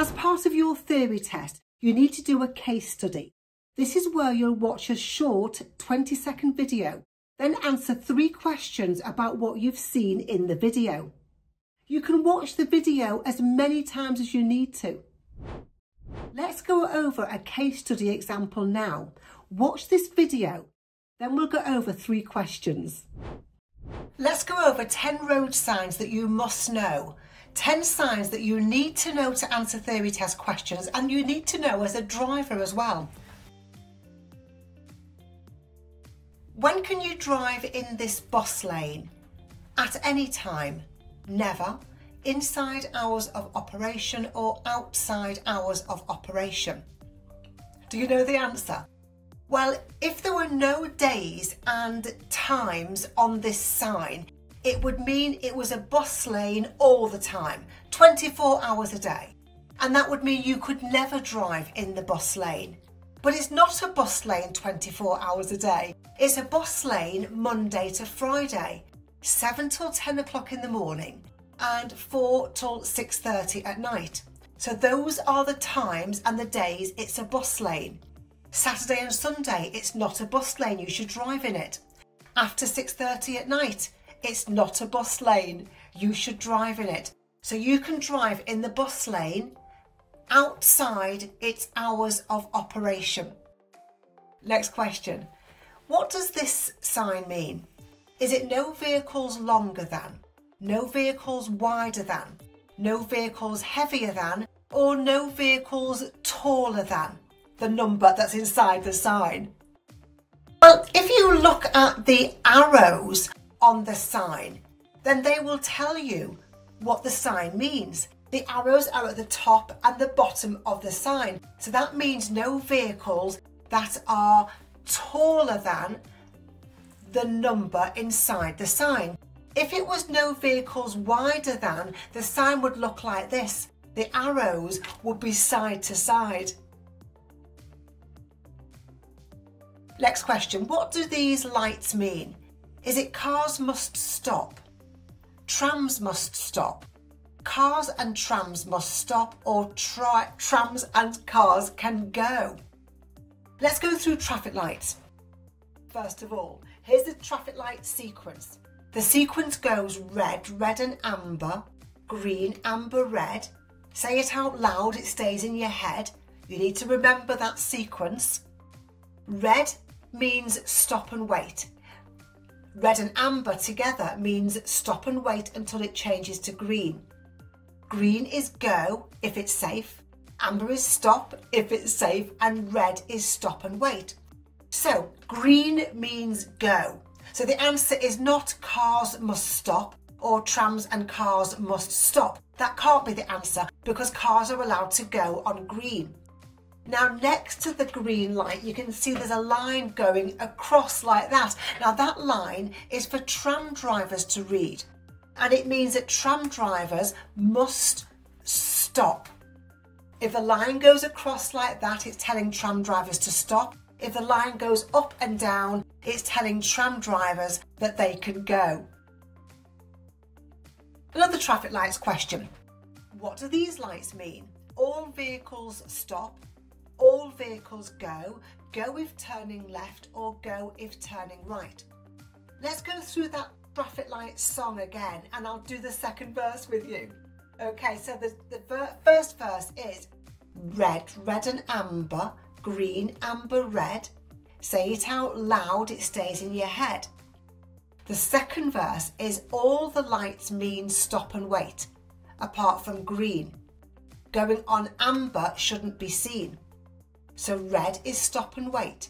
As part of your theory test, you need to do a case study. This is where you'll watch a short 20-second video, then answer 3 questions about what you've seen in the video. You can watch the video as many times as you need to. Let's go over a case study example now. Watch this video, then we'll go over 3 questions. Let's go over 10 road signs that you must know. 10 signs that you need to know to answer theory test questions, and you need to know as a driver as well. When can you drive in this bus lane? At any time? Never. Inside hours of operation or outside hours of operation? Do you know the answer? Well, if there were no days and times on this sign, it would mean it was a bus lane all the time, 24 hours a day. And that would mean you could never drive in the bus lane. But it's not a bus lane 24 hours a day. It's a bus lane Monday to Friday, 7 till 10 o'clock in the morning and 4 till 6:30 at night. So those are the times and the days it's a bus lane. Saturday and Sunday, it's not a bus lane, you should drive in it. After 6:30 at night, it's not a bus lane, you should drive in it. So you can drive in the bus lane outside its hours of operation. Next question. What does this sign mean? Is it no vehicles longer than, no vehicles wider than, no vehicles heavier than, or no vehicles taller than the number that's inside the sign? Well, if you look at the arrows on the sign, then they will tell you what the sign means. The arrows are at the top and the bottom of the sign. So that means no vehicles that are taller than the number inside the sign. If it was no vehicles wider than, the sign would look like this. The arrows would be side to side. Next question. What do these lights mean? Is it cars must stop? Trams must stop? Cars and trams must stop, or trams and cars can go? Let's go through traffic lights. First of all, here's the traffic light sequence. The sequence goes red, red and amber, green, amber, red. Say it out loud, it stays in your head. You need to remember that sequence. Red means stop and wait. Red and amber together means stop and wait until it changes to green. Green is go if it's safe, amber is stop if it's safe, and red is stop and wait. So green means go. So the answer is not cars must stop or trams and cars must stop. That can't be the answer because cars are allowed to go on green. Now next to the green light you can see there's a line going across like that. Now that line is for tram drivers to read, and it means that tram drivers must stop. If the line goes across like that, it's telling tram drivers to stop. If the line goes up and down, it's telling tram drivers that they can go. Another traffic lights question. What do these lights mean? All vehicles stop, all vehicles go, go if turning left or go if turning right. Let's go through that traffic light song again and I'll do the second verse with you. Okay, so the first verse is red, red and amber, green, amber, red. Say it out loud, it stays in your head. The second verse is all the lights mean stop and wait, apart from green. Going on amber shouldn't be seen. So red is stop and wait.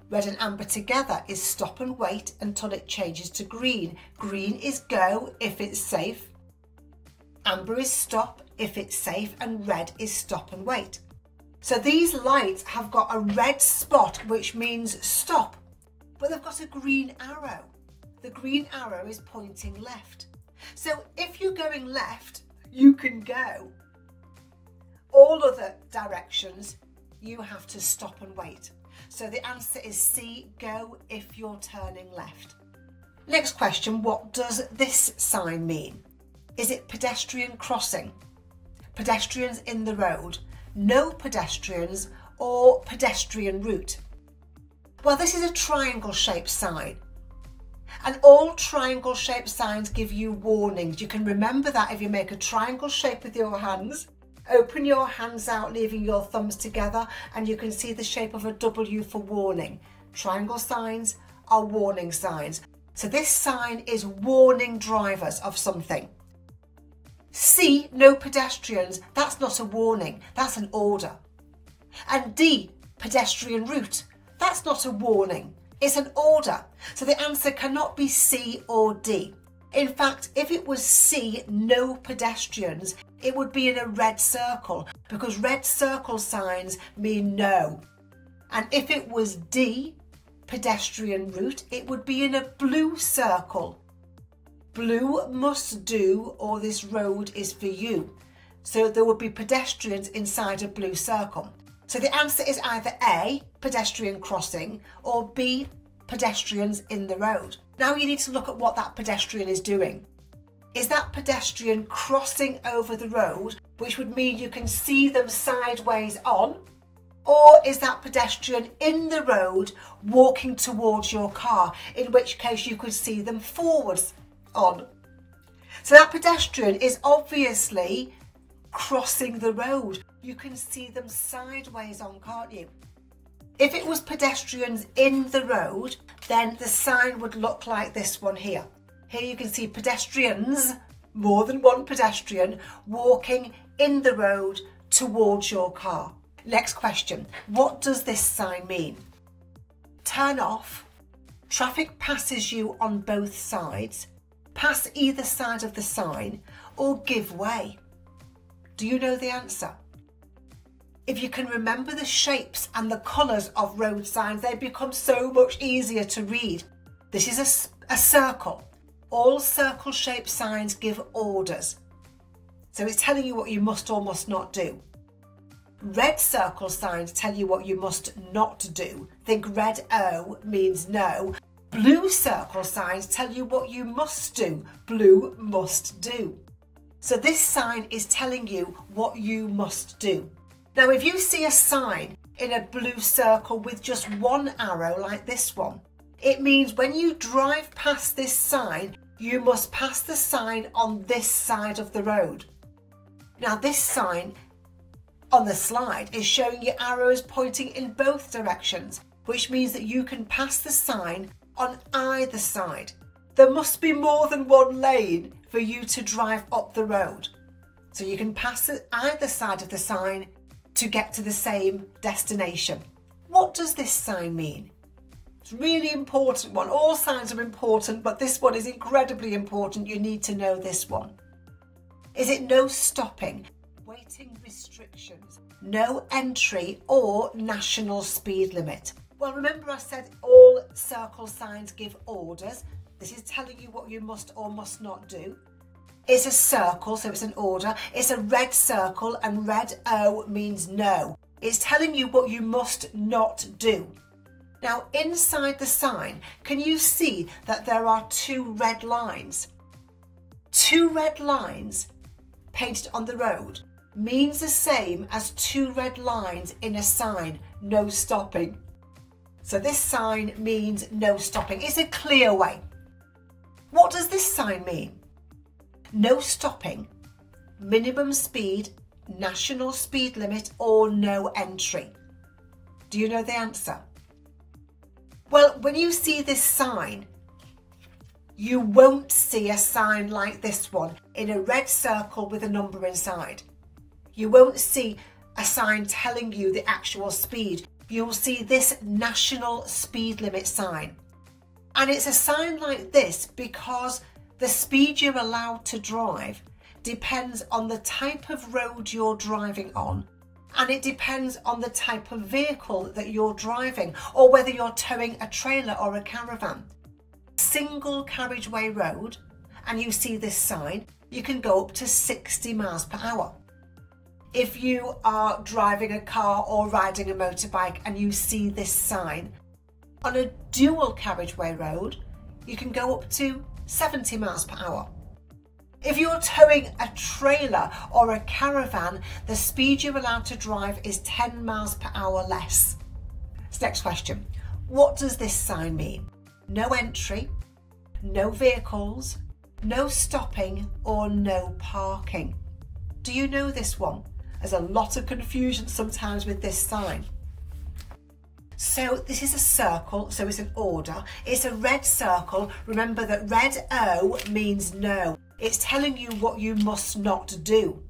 Red and amber together is stop and wait until it changes to green. Green is go if it's safe. Amber is stop if it's safe, and red is stop and wait. So these lights have got a red spot which means stop, but they've got a green arrow. The green arrow is pointing left. So if you're going left, you can go. All other directions, you have to stop and wait. So the answer is C, go if you're turning left. Next question, what does this sign mean? Is it pedestrian crossing? pedestrians in the road, no pedestrians, or pedestrian route? Well, this is a triangle shaped sign. And all triangle shaped signs give you warnings. You can remember that if you make a triangle shape with your hands. Open your hands out, leaving your thumbs together, and you can see the shape of a W for warning. Triangle signs are warning signs. So this sign is warning drivers of something. C, no pedestrians, that's not a warning, that's an order. And D, pedestrian route, that's not a warning, it's an order. So the answer cannot be C or D. In fact, if it was C, no pedestrians, it would be in a red circle, because red circle signs mean no. And if it was D, pedestrian route, it would be in a blue circle. Blue must do, or this road is for you. So there would be pedestrians inside a blue circle. So the answer is either A, pedestrian crossing, or B, pedestrians in the road. Now you need to look at what that pedestrian is doing. Is that pedestrian crossing over the road, which would mean you can see them sideways on? Or is that pedestrian in the road walking towards your car, in which case you could see them forwards on? So that pedestrian is obviously crossing the road. You can see them sideways on, can't you? If it was pedestrians in the road, then the sign would look like this one here. Here you can see pedestrians, more than one pedestrian, walking in the road towards your car. Next question, what does this sign mean? Turn off, traffic passes you on both sides, pass either side of the sign, or give way. Do you know the answer? If you can remember the shapes and the colours of road signs, they become so much easier to read. This is a circle. All circle-shaped signs give orders. So it's telling you what you must or must not do. Red circle signs tell you what you must not do. Think red O means no. Blue circle signs tell you what you must do. Blue must do. So this sign is telling you what you must do. Now, if you see a sign in a blue circle with just one arrow like this one, it means when you drive past this sign, you must pass the sign on this side of the road. Now, this sign on the slide is showing you arrows pointing in both directions, which means that you can pass the sign on either side. There must be more than one lane for you to drive up the road. So you can pass either side of the sign to get to the same destination. What does this sign mean? It's a really important one. All signs are important, but this one is incredibly important. You need to know this one. Is it no stopping, waiting restrictions, no entry, or national speed limit? Well, remember I said all circle signs give orders. This is telling you what you must or must not do. It's a circle, so it's an order. It's a red circle, and red O means no. It's telling you what you must not do. Now, inside the sign, can you see that there are two red lines? Two red lines painted on the road means the same as two red lines in a sign, no stopping. So this sign means no stopping. It's a clear way. What does this sign mean? No stopping, minimum speed, national speed limit, or no entry. Do you know the answer? Well, when you see this sign, you won't see a sign like this one in a red circle with a number inside. You won't see a sign telling you the actual speed. You'll see this national speed limit sign. And it's a sign like this because the speed you're allowed to drive depends on the type of road you're driving on, and it depends on the type of vehicle that you're driving, or whether you're towing a trailer or a caravan. Single carriageway road, and you see this sign, you can go up to 60 miles per hour. If you are driving a car or riding a motorbike and you see this sign, on a dual carriageway road, you can go up to 70 miles per hour. If you're towing a trailer or a caravan, the speed you're allowed to drive is 10 miles per hour less. Next question. What does this sign mean? No entry, no vehicles, no stopping, or no parking. Do you know this one? There's a lot of confusion sometimes with this sign. So this is a circle, so it's an order. It's a red circle. Remember that red O means no. It's telling you what you must not do.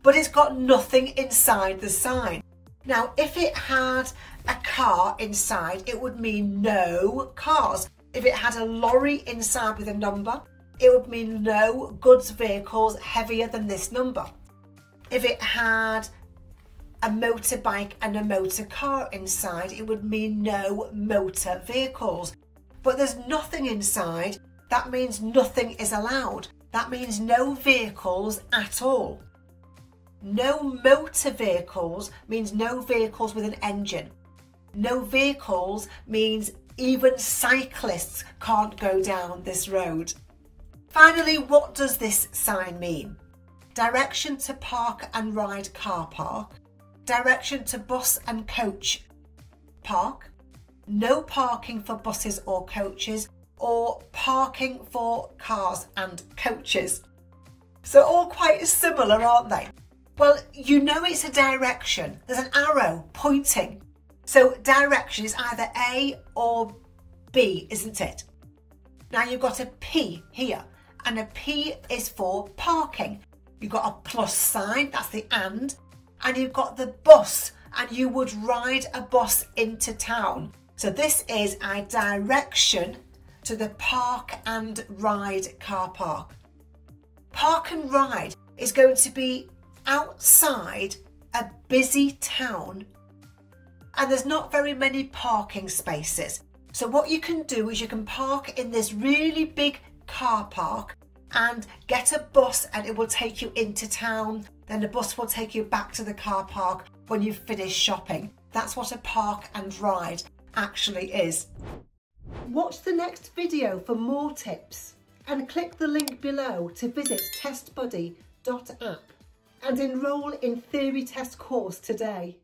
But it's got nothing inside the sign. Now, if it had a car inside, it would mean no cars. If it had a lorry inside with a number, it would mean no goods vehicles heavier than this number. If it had a motorbike and a motor car inside, it would mean no motor vehicles. But there's nothing inside. That means nothing is allowed. That means no vehicles at all. No motor vehicles means no vehicles with an engine. No vehicles means even cyclists can't go down this road. Finally, what does this sign mean? Direction to park and ride car park. Direction to bus and coach park. No parking for buses or coaches, or parking for cars and coaches. So all quite similar, aren't they? Well, you know it's a direction. There's an arrow pointing. So direction is either A or B, isn't it? Now you've got a P here, and a P is for parking. You've got a plus sign, that's the and you've got the bus, and you would ride a bus into town. So this is a direction to the park and ride car park. Park and ride is going to be outside a busy town, and there's not very many parking spaces. So what you can do is you can park in this really big car park and get a bus, and it will take you into town. Then the bus will take you back to the car park when you've finished shopping. That's what a park and ride actually is. Watch the next video for more tips and click the link below to visit testbuddy.app and enrol in Theory Test course today.